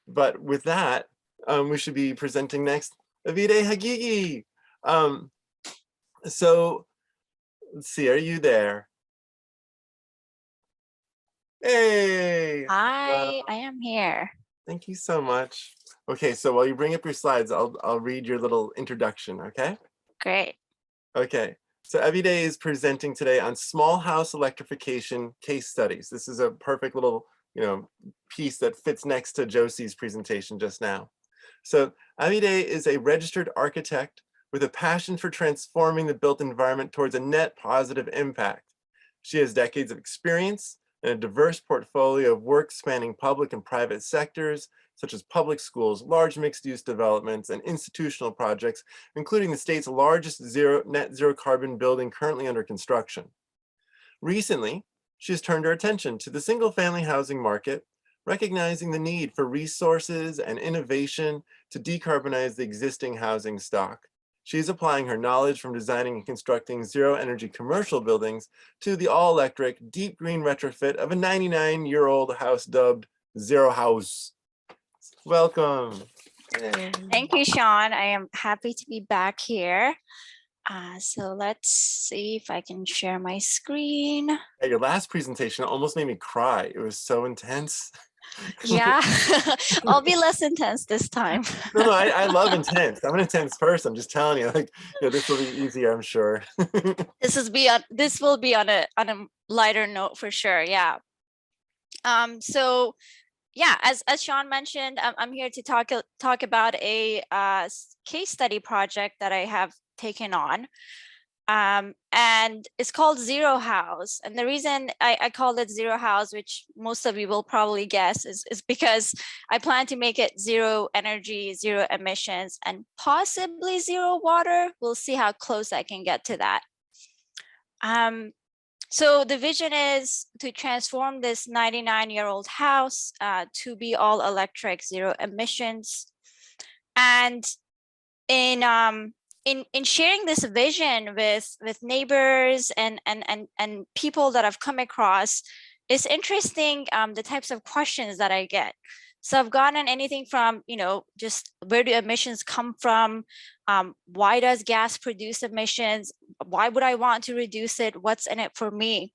But with that, we should be presenting next Avideh Haghighi. So let's see, are you there? Hey! Hi, I am here. Thank you so much. Okay, so while you bring up your slides, I'll read your little introduction, okay? Great. Okay, so Avideh is presenting today on small house electrification case studies. This is a perfect little, piece that fits next to Josie's presentation just now. So Avideh is a registered architect with a passion for transforming the built environment towards a net positive impact. She has decades of experience and a diverse portfolio of work spanning public and private sectors, such as public schools, large mixed-use developments, and institutional projects, including the state's largest net zero carbon building currently under construction. Recently, she has turned her attention to the single-family housing market, recognizing the need for resources and innovation to decarbonize the existing housing stock. She is applying her knowledge from designing and constructing zero-energy commercial buildings to the all-electric, deep green retrofit of a 99-year-old house dubbed Zero House. Welcome. Yay. Thank you, Sean. I am happy to be back here. So let's see if I can share my screen. Yeah, your last presentation almost made me cry. It was so intense. Yeah, I'll be less intense this time. No, I love intense. I'm an intense person. I'm just telling you, this will be easier, I'm sure. This will be on a lighter note for sure. Yeah. So yeah, as Sean mentioned, I'm here to talk about a case study project that I have taken on. And it's called Zero House. And the reason I called it Zero House, which most of you will probably guess, is because I plan to make it zero energy, zero emissions, and possibly zero water. We'll see how close I can get to that. So the vision is to transform this 99-year-old house to be all electric, zero emissions. And in sharing this vision with neighbors and people that I've come across, it's interesting the types of questions that I get. So I've gotten anything from, just where do emissions come from? Why does gas produce emissions? Why would I want to reduce it? What's in it for me?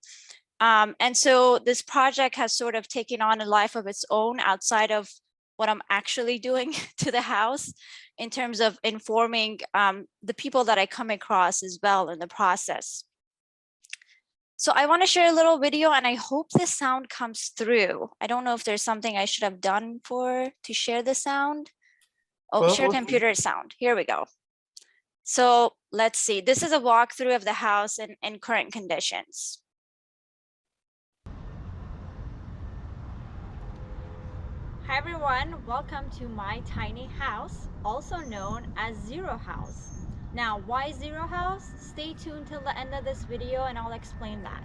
And so this project has sort of taken on a life of its own outside of what I'm actually doing to the house in terms of informing the people that I come across as well in the process. So I want to share a little video and I hope the sound comes through. I don't know if there's something I should have done to share the sound. Oh, well, share computer sound. Here we go. So let's see. This is a walkthrough of the house in current conditions. Hi everyone, welcome to my tiny house, also known as Zero House. Now, why Zero House? Stay tuned till the end of this video and I'll explain that.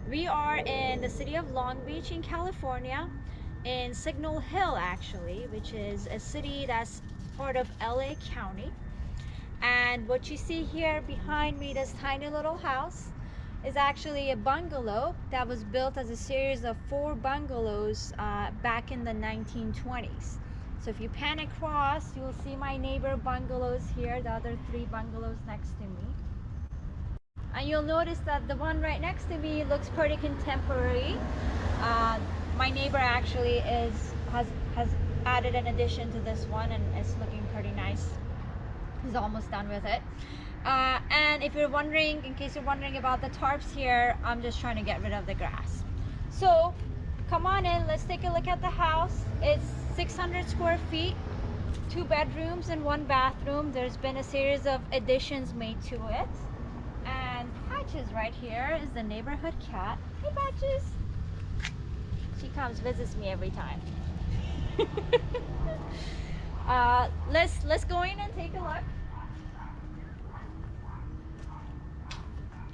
We are in the city of Long Beach in California, in Signal Hill actually, which is a city that's part of LA County. And what you see here behind me, this tiny little house, is actually a bungalow that was built as a series of 4 bungalows back in the 1920s. So if you pan across, you'll see my neighbor bungalows here, the other 3 bungalows next to me. And you'll notice that the one right next to me looks pretty contemporary. My neighbor actually has added an addition to this one and it's looking pretty nice. He's almost done with it. And if you're wondering, in case you're wondering about the tarps here, I'm just trying to get rid of the grass. So come on in, let's take a look at the house. It's 600 square feet, 2 bedrooms and 1 bathroom. There's been a series of additions made to it. And Patches right here is the neighborhood cat. Hey Patches! She comes, visits me every time. Let's go in and take a look.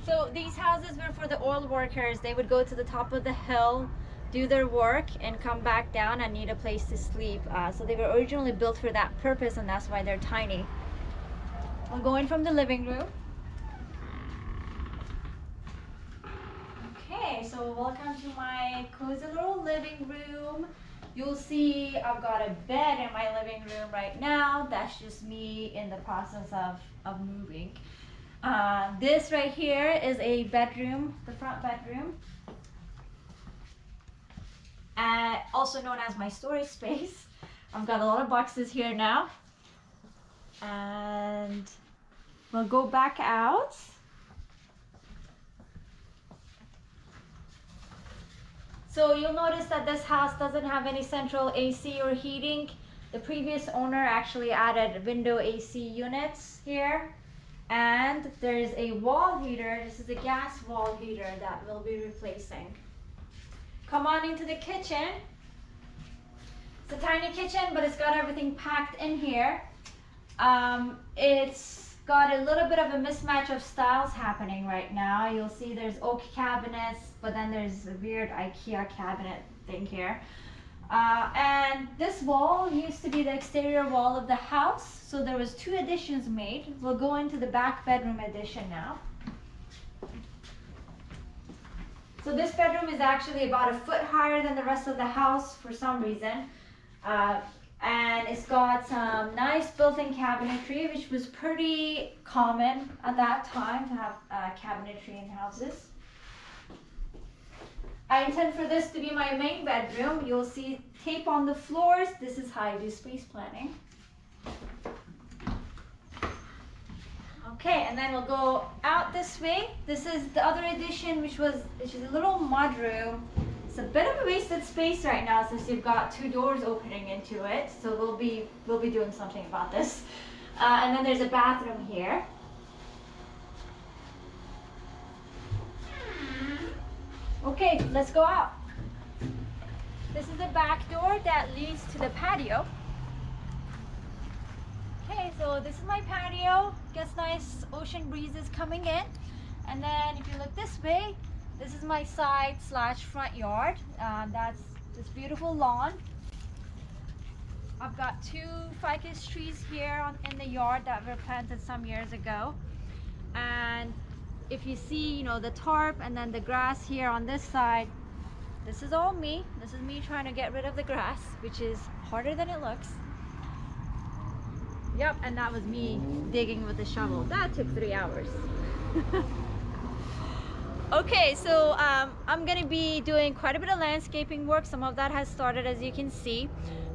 So these houses were for the oil workers. They would go to the top of the hill, do their work, and come back down and need a place to sleep. So they were originally built for that purpose, and that's why they're tiny. We'll go in from the living room. Okay, so welcome to my cozy little living room. You'll see I've got a bed in my living room right now. That's just me in the process of moving. This right here is a bedroom, the front bedroom. Also known as my storage space. I've got a lot of boxes here now. And we'll go back out. So you'll notice that this house doesn't have any central AC or heating. The previous owner actually added window AC units here. And there's a wall heater. This is a gas wall heater that we'll be replacing. Come on into the kitchen. It's a tiny kitchen, but it's got everything packed in here. It's got a little bit of a mismatch of styles happening right now. You'll see there's oak cabinets, but then there's a weird IKEA cabinet thing here. And this wall used to be the exterior wall of the house, so there was 2 additions made. We'll go into the back bedroom addition now. So this bedroom is actually about 1 foot higher than the rest of the house for some reason. And it's got some nice built-in cabinetry, which was pretty common at that time to have cabinetry in houses. I intend for this to be my main bedroom. You'll see tape on the floors. This is how I do space planning. Okay, and then we'll go out this way. This is the other addition, which is a little mudroom. It's a bit of a wasted space right now since you've got 2 doors opening into it. So we'll be doing something about this. And then there's a bathroom here. Okay, let's go out. This is the back door that leads to the patio. Okay, so this is my patio. Gets nice ocean breezes coming in. And then if you look this way, this is my side/front yard. That's this beautiful lawn. I've got 2 ficus trees here in the yard that were planted some years ago. And if you see, you know, the tarp and then the grass here on this side, this is all me. This is me trying to get rid of the grass, which is harder than it looks. Yep, and that was me digging with the shovel. That took 3 hours. Okay, so I'm gonna be doing quite a bit of landscaping work. Some of that has started, as you can see.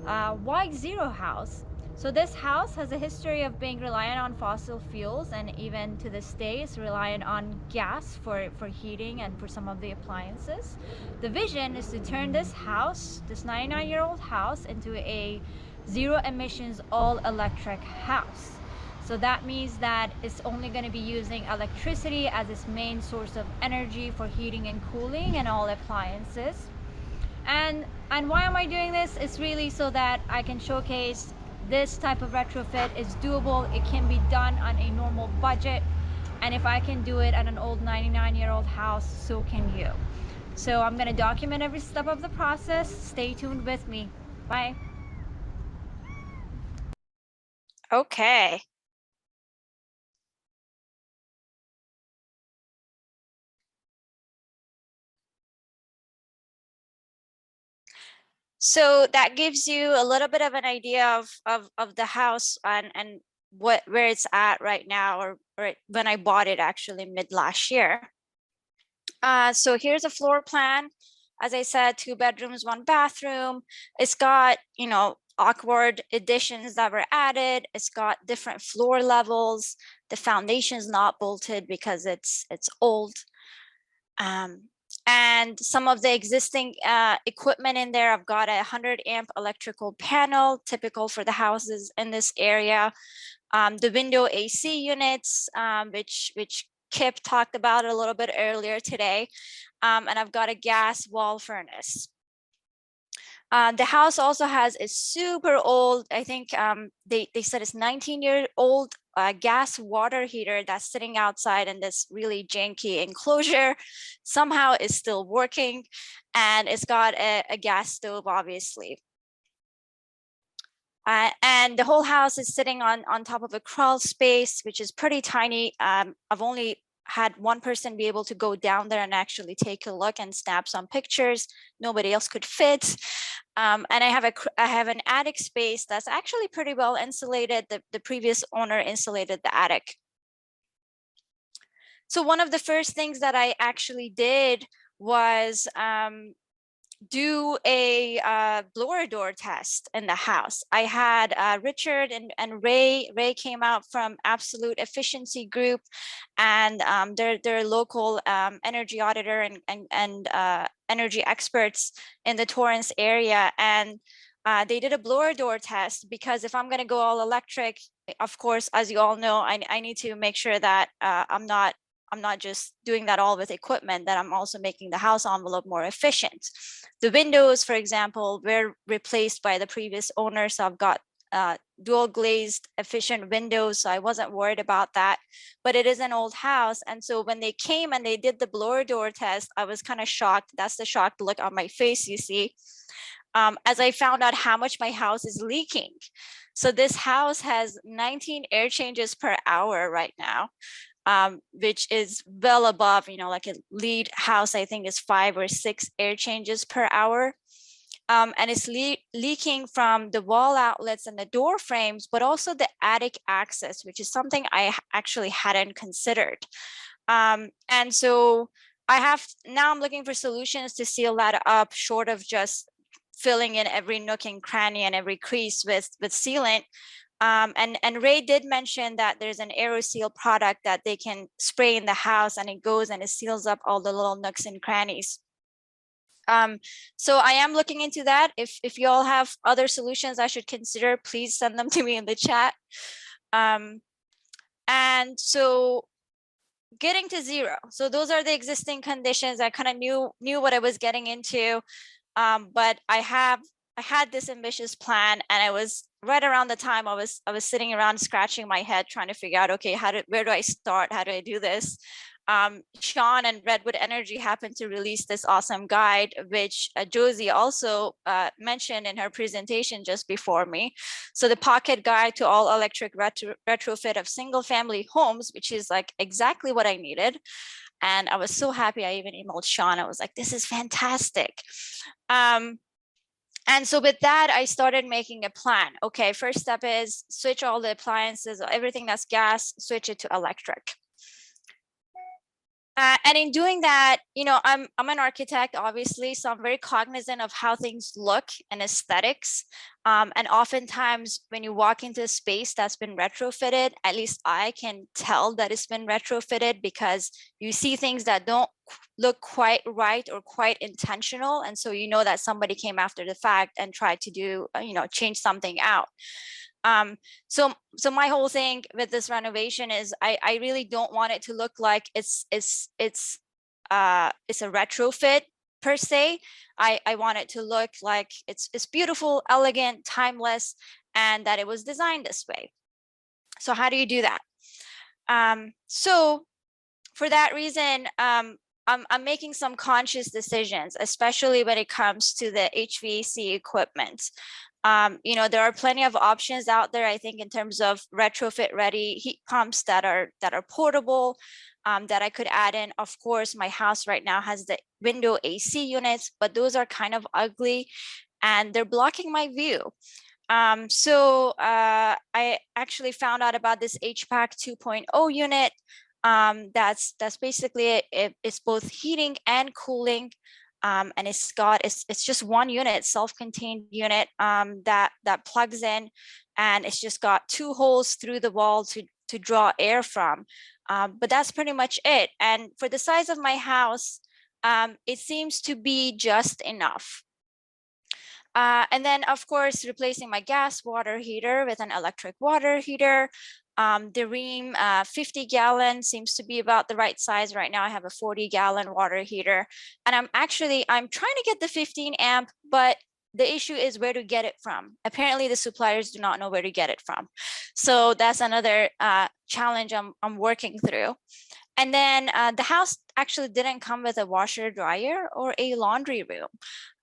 Why zero house? So this house has a history of being reliant on fossil fuels, and even to this day is reliant on gas for heating and for some of the appliances. The vision is to turn this house, this 99-year-old house, into a zero emissions all electric house. So that means that it's only going to be using electricity as its main source of energy for heating and cooling and all appliances. And why am I doing this? It's really so that I can showcase this type of retrofit is doable. It can be done on a normal budget. And if I can do it at an old 99-year-old house, so can you. So I'm going to document every step of the process. Stay tuned with me. Bye. Okay. So that gives you a little bit of an idea of the house and where it's at right now, or when I bought it actually mid last year. So here's a floor plan. As I said, 2 bedrooms, 1 bathroom. It's got, you know, awkward additions that were added. It's got different floor levels. The foundation's not bolted because it's old. And some of the existing equipment in there, I've got a 100-amp electrical panel, typical for the houses in this area. The window AC units, which Kip talked about a little bit earlier today. And I've got a gas wall furnace. The house also has a super old, I think they said it's 19-year-old gas water heater that's sitting outside in this really janky enclosure. Somehow it's still working, and it's got a gas stove, obviously. And the whole house is sitting on top of a crawl space, which is pretty tiny. I've only had one person be able to go down there and actually take a look and snap some pictures. Nobody else could fit. And I have an attic space that's actually pretty well insulated. The previous owner insulated the attic. So one of the first things that I actually did was do a blower door test in the house. I had Richard and Ray. Ray came out from Absolute Efficiency Group, and they're local energy auditor and energy experts in the Torrance area. And they did a blower door test, because if I'm going to go all electric, of course, as you all know, I need to make sure that I'm not just doing that all with equipment, that I'm also making the house envelope more efficient. The windows, for example, were replaced by the previous owner. So I've got dual glazed efficient windows. So I wasn't worried about that, but it is an old house. And so when they came and they did the blower door test, I was kind of shocked. That's the shocked look on my face, you see, as I found out how much my house is leaking. So this house has 19 air changes per hour right now. Which is well above, like a lead house, I think is 5 or 6 air changes per hour. And it's leaking from the wall outlets and the door frames, but also the attic access, which is something I actually hadn't considered. And so now I'm looking for solutions to seal that up, short of just filling in every nook and cranny and every crease with sealant. And Ray did mention that there's an AeroSeal product that they can spray in the house, and it goes and it seals up all the little nooks and crannies. So I am looking into that. If you all have other solutions I should consider, please send them to me in the chat. And so getting to zero. So those are the existing conditions. I kind of knew what I was getting into, but I had this ambitious plan, and I was right around the time I was sitting around scratching my head trying to figure out, okay, where do I start? How do I do this? Sean and Redwood Energy happened to release this awesome guide, which Josie also mentioned in her presentation just before me. So the pocket guide to all electric retrofit of single family homes, which is like exactly what I needed. And I was so happy. I even emailed Sean. I was like, this is fantastic. And so with that, I started making a plan. Okay, first step is switch all the appliances, everything that's gas, switch it to electric. And in doing that, I'm an architect, obviously, so I'm very cognizant of how things look and aesthetics. And oftentimes when you walk into a space that's been retrofitted, at least I can tell that it's been retrofitted, because you see things that don't look quite right or quite intentional. And so you know that somebody came after the fact and tried to do, change something out. So my whole thing with this renovation is I really don't want it to look like it's a retrofit per se. I want it to look like it's beautiful, elegant, timeless, and that it was designed this way. So how do you do that? So for that reason, I'm making some conscious decisions, especially when it comes to the HVAC equipment. There are plenty of options out there, I think, in terms of retrofit ready heat pumps that are portable, that I could add in. Of course, my house right now has the window AC units, but those are kind of ugly and they're blocking my view. So I actually found out about this HPAC 2.0 unit. That's basically it's both heating and cooling. And it's just one unit, self-contained unit, that plugs in, and it's just got 2 holes through the wall to draw air from. But that's pretty much it. And for the size of my house, it seems to be just enough. And then, of course, replacing my gas water heater with an electric water heater. The Ream 50-gallon seems to be about the right size. Right now I have a 40-gallon water heater, and I'm trying to get the 15 amp, but the issue is where to get it from. Apparently the suppliers do not know where to get it from. So that's another challenge I'm working through. And then the house actually didn't come with a washer dryer or a laundry room.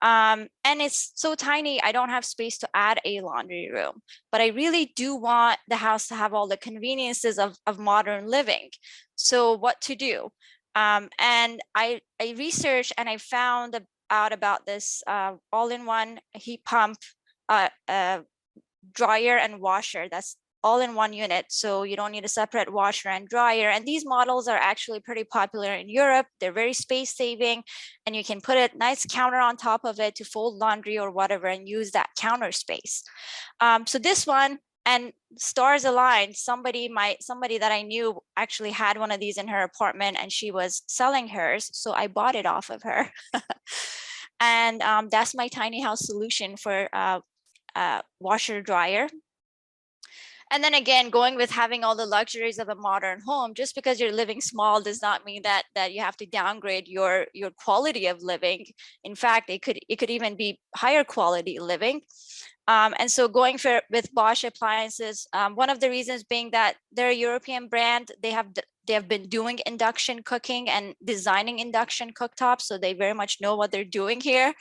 And it's so tiny, I don't have space to add a laundry room. But I really do want the house to have all the conveniences of modern living. So what to do? And I researched and I found out about this all-in-one heat pump dryer and washer that's all in one unit, so you don't need a separate washer and dryer. And these models are actually pretty popular in Europe. They're very space saving, and you can put a nice counter on top of it to fold laundry or whatever and use that counter space. So this one, and stars aligned, somebody that I knew actually had one of these in her apartment and she was selling hers, so I bought it off of her. And that's my tiny house solution for washer dryer. And then again, going with having all the luxuries of a modern home, just because you're living small does not mean that you have to downgrade your quality of living. In fact, it could even be higher quality living. And so going with Bosch appliances, one of the reasons being that they're a European brand, they have been doing induction cooking and designing induction cooktops, so they very much know what they're doing here.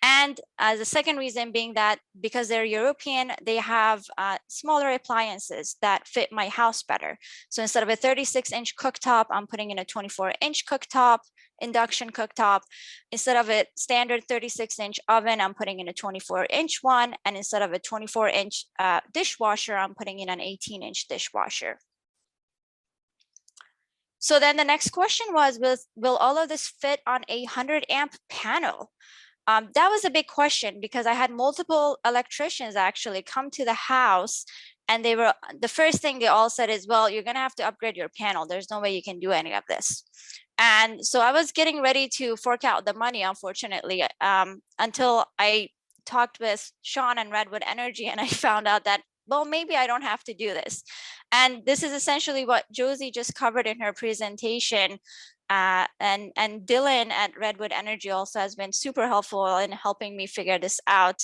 And the second reason being that because they're European, they have smaller appliances that fit my house better. So instead of a 36-inch cooktop, I'm putting in a 24-inch cooktop, induction cooktop. Instead of a standard 36-inch oven, I'm putting in a 24-inch one. And instead of a 24-inch dishwasher, I'm putting in an 18-inch dishwasher. So then the next question was, will all of this fit on a 100-amp panel? That was a big question because I had multiple electricians actually come to the house, and the first thing they all said is, well, you're gonna have to upgrade your panel. There's no way you can do any of this. And so I was getting ready to fork out the money, unfortunately, until I talked with Sean and Redwood Energy, and I found out that, well, maybe I don't have to do this. And this is essentially what Josie just covered in her presentation. And Dylan at Redwood Energy also has been super helpful in helping me figure this out.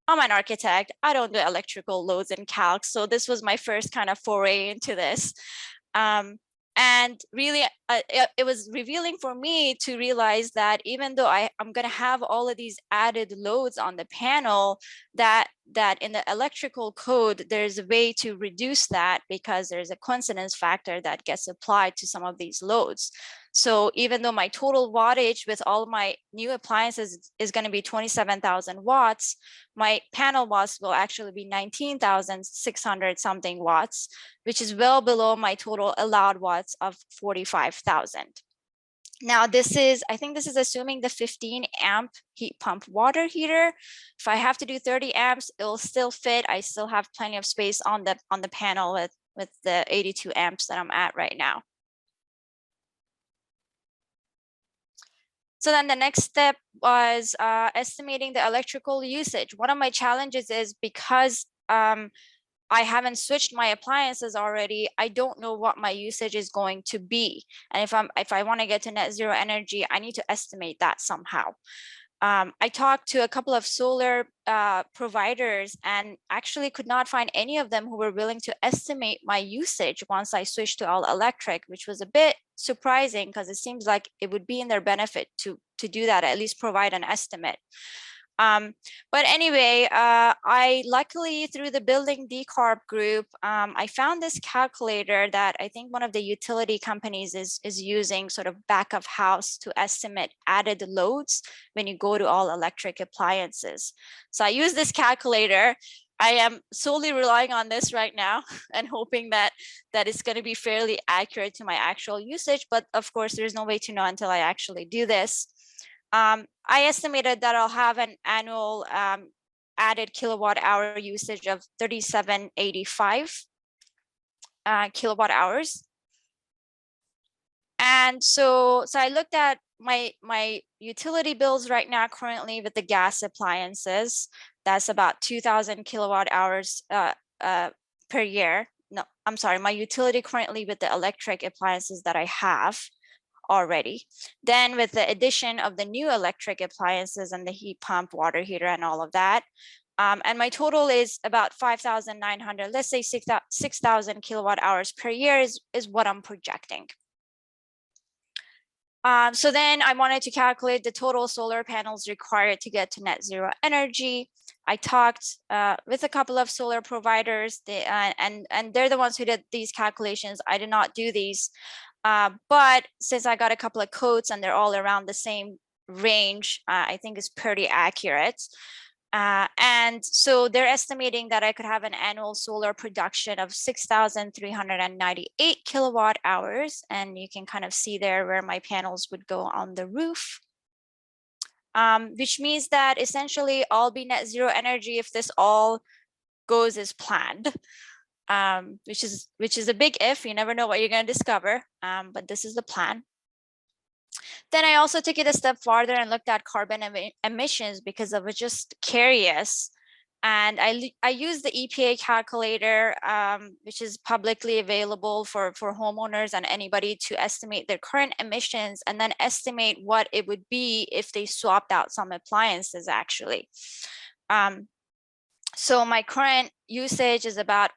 I'm an architect. I don't do electrical loads and calcs, so this was my first kind of foray into this. And really, it was revealing for me to realize that even though I'm going to have all of these added loads on the panel, that in the electrical code, there's a way to reduce that because there's a coincidence factor that gets applied to some of these loads. So even though my total wattage with all of my new appliances is going to be 27,000 watts, my panel watts will actually be 19,600 something watts, which is well below my total allowed watts of 45,000. Now I think this is assuming the 15-amp heat pump water heater. If I have to do 30 amps, it will still fit. I still have plenty of space on the panel with the 82 amps that I'm at right now. So then the next step was estimating the electrical usage. One of my challenges is because I haven't switched my appliances already, I don't know what my usage is going to be. And if I want to get to net zero energy, I need to estimate that somehow. I talked to a couple of solar providers and actually could not find any of them who were willing to estimate my usage once I switched to all electric, which was a bit surprising because it seems like it would be in their benefit to do that, at least provide an estimate. But anyway, I luckily through the building decarb group, I found this calculator that I think one of the utility companies is using sort of back of house to estimate added loads when you go to all electric appliances. So I use this calculator. I am solely relying on this right now and hoping that it's going to be fairly accurate to my actual usage. But of course, there's no way to know until I actually do this. I estimated that I'll have an annual added kilowatt hour usage of 3785 kilowatt hours. And so I looked at my utility bills right now currently with the gas appliances. That's about 2,000 kilowatt hours per year. No, I'm sorry, my utility currently with the electric appliances that I have already. Then with the addition of the new electric appliances and the heat pump, water heater, and all of that, and my total is about 5,900, let's say 6,000 kilowatt hours per year is what I'm projecting. So then I wanted to calculate the total solar panels required to get to net zero energy. I talked with a couple of solar providers, and they're the ones who did these calculations. I did not do these, but since I got a couple of quotes and they're all around the same range, I think is pretty accurate. And so they're estimating that I could have an annual solar production of 6,398 kilowatt hours. And you can kind of see there where my panels would go on the roof, which means that essentially I'll be net zero energy if this all goes as planned, which is a big if. You never know what you're going to discover, but this is the plan. Then I also took it a step farther and looked at carbon emissions because I was just curious. And I used the EPA calculator, which is publicly available for homeowners and anybody to estimate their current emissions and then estimate what it would be if they swapped out some appliances actually. So my current usage is about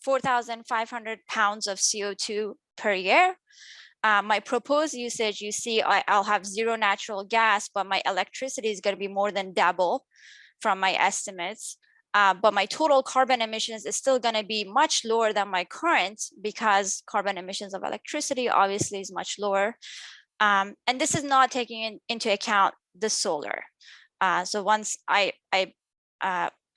4,500 pounds of CO2 per year. My proposed usage, you see, I'll have zero natural gas, but my electricity is going to be more than double from my estimates. But my total carbon emissions is still going to be much lower than my current because carbon emissions of electricity obviously is much lower. And this is not taking into account the solar. So once I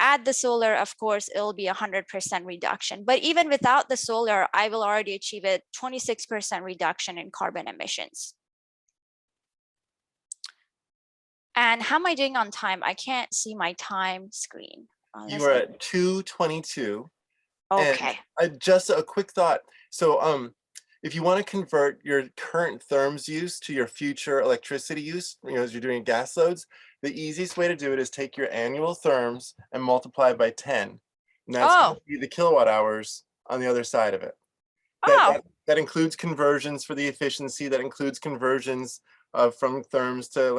add the solar, of course, it'll be 100% reduction. But even without the solar, I will already achieve a 26% reduction in carbon emissions. And how am I doing on time? I can't see my time screen. You are at 2:22. Okay. And just a quick thought. So if you want to convert your current therms use to your future electricity use, as you're doing gas loads, the easiest way to do it is take your annual therms and multiply by 10. And that's going to be the kilowatt hours on the other side of it. That includes conversions for the efficiency. That includes conversions from therms to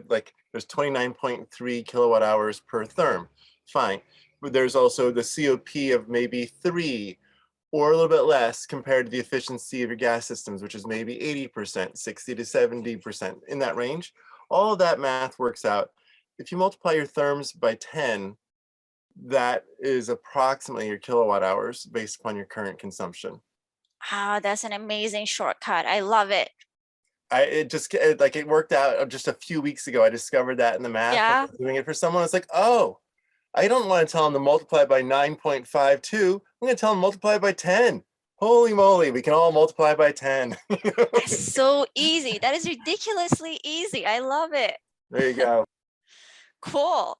like there's 29.3 kilowatt hours per therm. Fine. But there's also the COP of maybe 3 or a little bit less compared to the efficiency of your gas systems, which is maybe 80%, 60 to 70%, in that range. All of that math works out. If you multiply your therms by 10, that is approximately your kilowatt hours based upon your current consumption. Wow, that's an amazing shortcut. I love it. It worked out just a few weeks ago. I discovered that in the math. Yeah. Doing it for someone, I was like, oh, I don't want to tell them to multiply by 9.52. I'm going to tell them multiply by 10. Holy moly, we can all multiply by 10. That's so easy. That is ridiculously easy. I love it. There you go. Cool.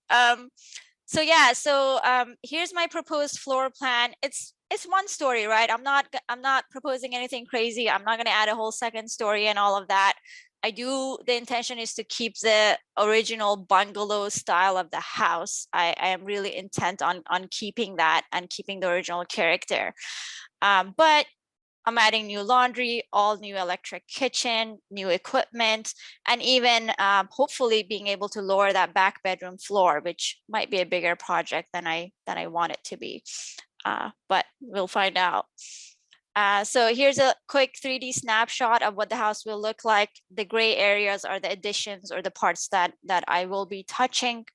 So here's my proposed floor plan. It's one story, right? I'm not proposing anything crazy. I'm not going to add a whole second story and all of that. The intention is to keep the original bungalow style of the house. I am really intent on keeping that and keeping the original character. But I'm adding new laundry, all new electric kitchen, new equipment, and even hopefully being able to lower that back bedroom floor, which might be a bigger project than I want it to be. But we'll find out. So here's a quick 3D snapshot of what the house will look like. The gray areas are the additions or the parts that I will be touching.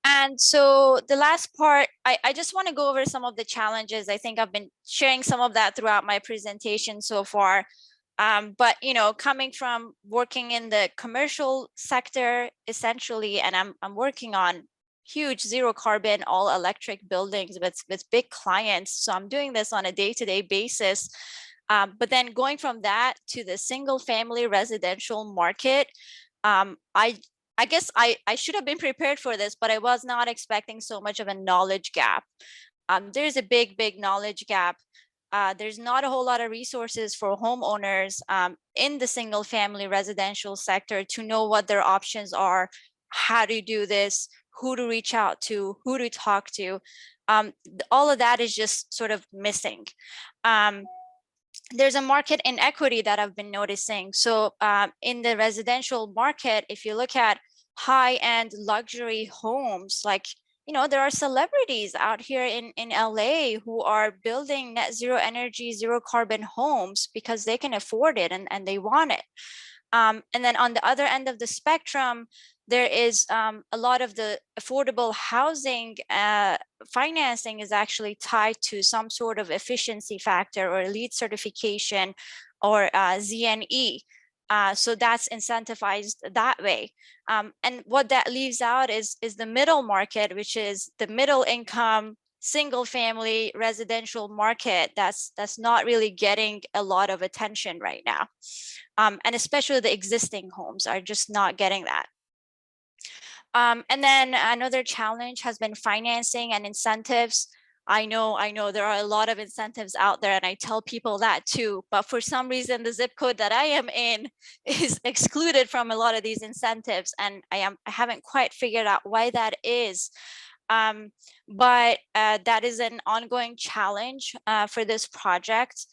And so the last part, I just want to go over some of the challenges. I think I've been sharing some of that throughout my presentation so far. But coming from working in the commercial sector, essentially, and I'm working on huge zero carbon, all electric buildings with big clients. So I'm doing this on a day-to-day basis. But then going from that to the single family residential market, I guess I should have been prepared for this, but I was not expecting so much of a knowledge gap. There's a big knowledge gap. There's not a whole lot of resources for homeowners in the single family residential sector to know what their options are, how to do this, who to reach out to, who to talk to. All of that is just sort of missing. There's a market inequity that I've been noticing. So in the residential market, if you look at high-end luxury homes, like there are celebrities out here in LA who are building net zero energy, zero carbon homes because they can afford it and they want it. And then on the other end of the spectrum, there is a lot of the affordable housing financing is actually tied to some sort of efficiency factor or LEED certification or ZNE. So that's incentivized that way. And what that leaves out is the middle market, which is the middle income single family residential market that's not really getting a lot of attention right now. And especially the existing homes are just not getting that. And then another challenge has been financing and incentives. I know there are a lot of incentives out there, and I tell people that too, but for some reason the zip code that I am in is excluded from a lot of these incentives, and I haven't quite figured out why that is. But that is an ongoing challenge for this project.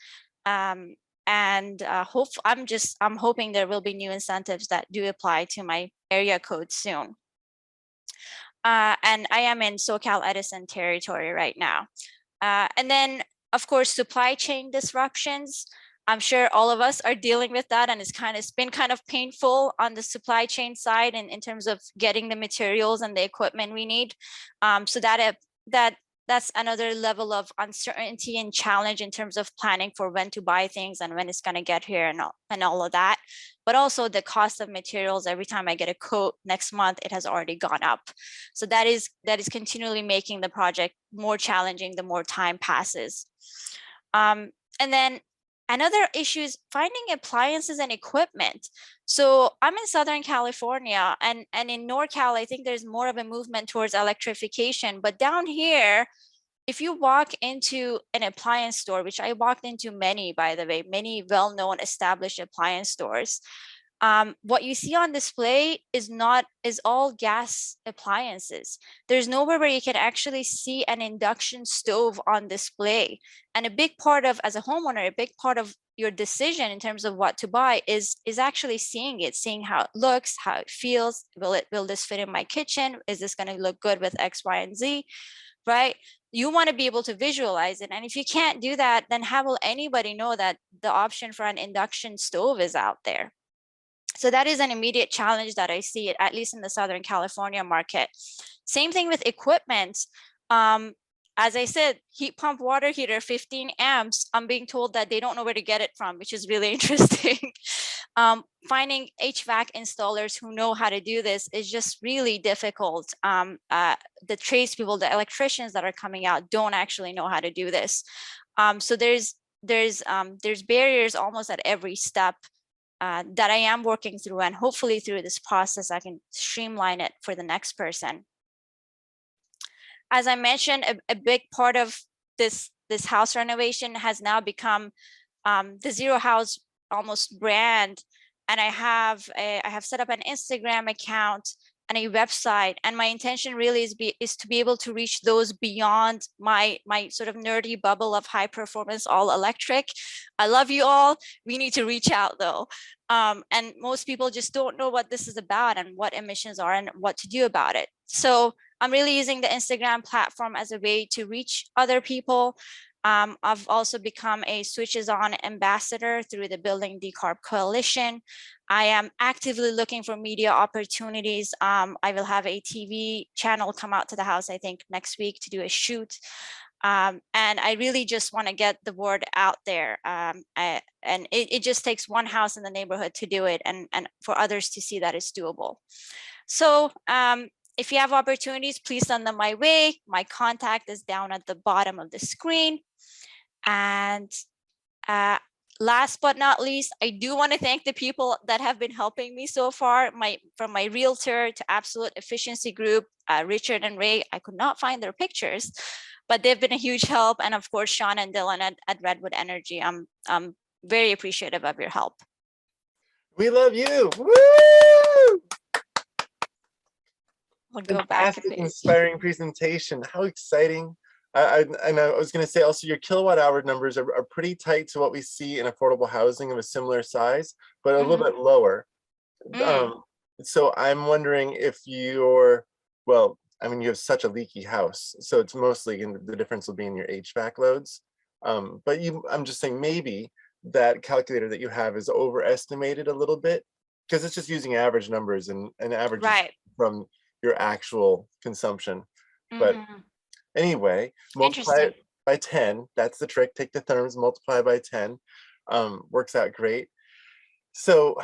And I'm hoping there will be new incentives that do apply to my area code soon. And I am in SoCal Edison territory right now. And then, of course, supply chain disruptions. I'm sure all of us are dealing with that, and it's been kind of painful on the supply chain side in terms of getting the materials and the equipment we need. So that's another level of uncertainty and challenge in terms of planning for when to buy things and when it's going to get here and all of that. But also the cost of materials, every time I get a quote next month, it has already gone up. So that is continually making the project more challenging the more time passes. And then another issue is finding appliances and equipment. So I'm in Southern California, and in NorCal, I think there's more of a movement towards electrification. But down here, if you walk into an appliance store, which I walked into many, by the way, many well-known established appliance stores, what you see on display is all gas appliances. There's nowhere where you can actually see an induction stove on display. And a big part of, as a homeowner, a big part of your decision in terms of what to buy is actually seeing how it looks, how it feels. Will this fit in my kitchen? Is this going to look good with X, Y, and Z? Right? You want to be able to visualize it. And if you can't do that, then how will anybody know that the option for an induction stove is out there? So that is an immediate challenge that I see, at least in the Southern California market. Same thing with equipment. As I said, heat pump water heater, 15 amps. I'm being told that they don't know where to get it from, which is really interesting. Finding HVAC installers who know how to do this is just really difficult. The tradespeople, the electricians that are coming out don't actually know how to do this. So there's barriers almost at every step that I am working through, and hopefully through this process, I can streamline it for the next person. As I mentioned, a big part of this house renovation has now become the Zero House almost brand. And I have set up an Instagram account and a website, and my intention really is to be able to reach those beyond my sort of nerdy bubble of high performance all electric. I love you all. We need to reach out though. And most people just don't know what this is about and what emissions are and what to do about it. So I'm really using the Instagram platform as a way to reach other people. I've also become a Switches On ambassador through the Building Decarb Coalition. I am actively looking for media opportunities. I will have a TV channel come out to the house, I think, next week to do a shoot. And I really just want to get the word out there. And it just takes one house in the neighborhood to do it, and for others to see that it's doable. So if you have opportunities, please send them my way. My contact is down at the bottom of the screen. And last but not least, I do want to thank the people that have been helping me so far, from my realtor to Absolute Efficiency Group, Richard and Ray. I could not find their pictures, but they've been a huge help. And of course, Sean and Dylan at Redwood Energy. I'm very appreciative of your help. We love you. Woo! I'll go back a bit. Inspiring presentation. How exciting. I was going to say also, your kilowatt hour numbers are pretty tight to what we see in affordable housing of a similar size, but a little bit lower. So I'm wondering if well, I mean, you have such a leaky house, so it's mostly the difference will be in your HVAC loads. But I'm just saying maybe that calculator that you have is overestimated a little bit because it's just using average numbers and averages Right. from your actual consumption. But Mhm. anyway, multiply Interesting. it by 10. That's the trick. Take the therms, multiply by 10. Works out great. So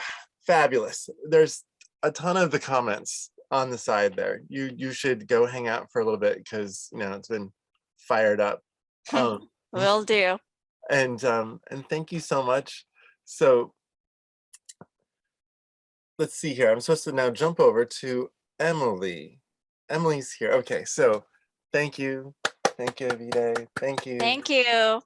fabulous. There's a ton of the comments on the side there. You should go hang out for a little bit because it's been fired up. Um, Will do. and thank you so much. So let's see here. I'm supposed to now jump over to Emily. Emily's here. Okay, so thank you. Thank you, Avideh. Thank you. Thank you.